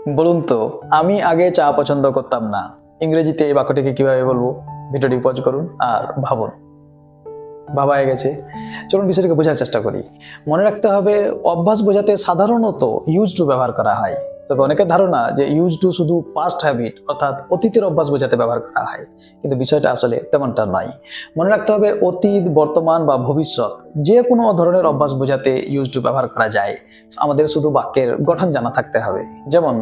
বলুন তো, আমি আগে চা পছন্দ করতাম না। ইংরেজিতে এই বাক্যটিকে কিভাবে বলবো? ভিডিওটি পজ করুন আর ভাবুন। ভাবা হয়ে গেছে। চলুন বিষয়টাকে বোঝার চেষ্টা করি। মনে রাখতে হবে, অভ্যাস বোঝাতে সাধারণত ইউজ টু ব্যবহার করা হয়। তবে অনেকের ধারণা যে ইউজ টু শুধু পাস্ট হ্যাবিট অর্থাৎ অতীতের অভ্যাস বোঝাতে ব্যবহার করা হয়, কিন্তু বিষয়টা আসলে তেমনটা নয়। মনে রাখতে হবে, অতীত, বর্তমান বা ভবিষ্যৎ যে কোনো ধরনের অভ্যাস বোঝাতে ইউজ টু ব্যবহার করা যায়। আমাদের শুধু বাক্যের গঠন জানা থাকতে হবে। যেমন,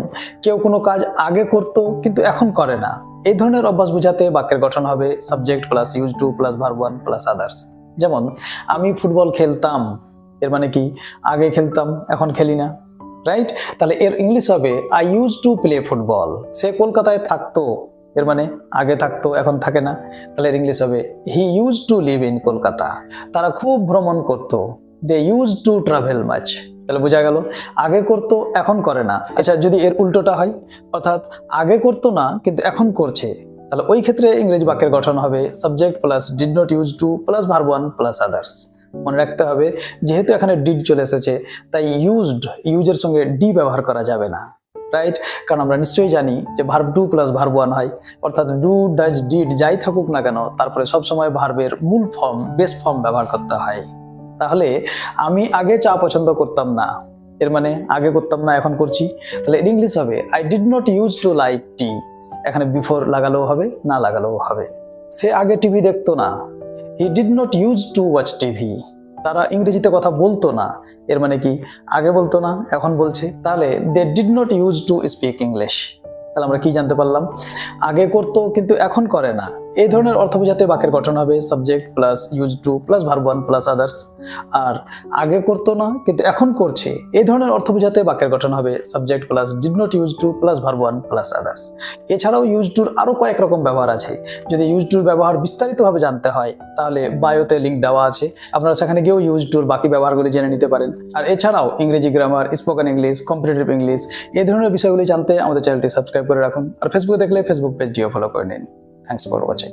কেউ কোনো কাজ আগে করতো কিন্তু এখন করে না, এই ধরনের অভ্যাস বোঝাতে বাক্যের গঠন হবে subject plus use to plus verb one plus others. যেমন, আমি ফুটবল খেলতাম, এর মানে কি আগে খেলতাম এখন খেলি না, রাইট? তাহলে এর ইংলিশ হবে I use to play football. সে কলকাতায় থাকতো, এর মানে আগে থাকতো এখন থাকে না। তাহলে এর ইংলিশ হবে he use to live in Kolkata. তারা খুব ভ্রমণ করতো, they use to travel much. তাহলে বোঝা গেল আগে করতো এখন করে না। আচ্ছা, যদি এর উল্টোটা হয়, অর্থাৎ আগে করতো না কিন্তু এখন করছে, তাহলে ওই ক্ষেত্রে ইংরেজি বাক্যের গঠন হবে subject plus did not use to plus verb one plus others. মনে রাখতে হবে, যেহেতু এখানে ডিড চলে এসেছে, তাই ইউজের সঙ্গে ডি ব্যবহার করা যাবে না, রাইট? কারণ আমরা নিশ্চয়ই জানি যে verb two plus verb one হয়, অর্থাৎ ডু, ডাজ, ডিড যাই থাকুক না কেন, তারপরে সবসময় ভার্বের মূল ফর্ম, বেস ফর্ম ব্যবহার করতে হয়। তাহলে আমি আগে চা পছন্দ করতাম না, এর মানে আগে করতাম না এখন করছি। তাহলে এর ইংলিশ হবে I did not use to like tea. এখানে বিফোর লাগালেও হবে, না লাগালেও হবে। সে আগে টিভি দেখতো না, he did not use to watch TV. তারা ইংরেজিতে কথা বলতো না, এর মানে কি আগে বলতো না এখন বলছে। তাহলে they did not use to speak English. তাহলে আমরা কি জানতে পারলাম? আগে করতো কিন্তু এখন করে না, এই ধরনের অর্থ বোঝাতে বাক্যের গঠন হবে subject plus use to plus verb one plus others. আর আগে করতো না কিন্তু এখন করছে, এই ধরনের অর্থ বোঝাতে বাক্যের গঠন হবে subject plus did not use to plus verb one plus others. এছাড়াও ইউজ টুর আরো কয়েক রকম ব্যবহার আছে। যদি ইউজ টুর ব্যবহার বিস্তারিতভাবে জানতে হয়, তাহলে বায়োতে লিঙ্ক দেওয়া আছে, আপনারা সেখানে গিয়েও ইউজ টুর বাকি ব্যবহারগুলি জেনে নিতে পারেন। আর এছাড়াও ইংরেজি grammar, spoken English, competitive English, এই ধরনের বিষয়গুলি জানতে আমাদের চ্যানেলটি সাবস্ক্রাইব করে রাখুন। আর ফেসবুকে দেখলে ফেসবুক পেজটিও ফলো করে নিন। Thanks for watching.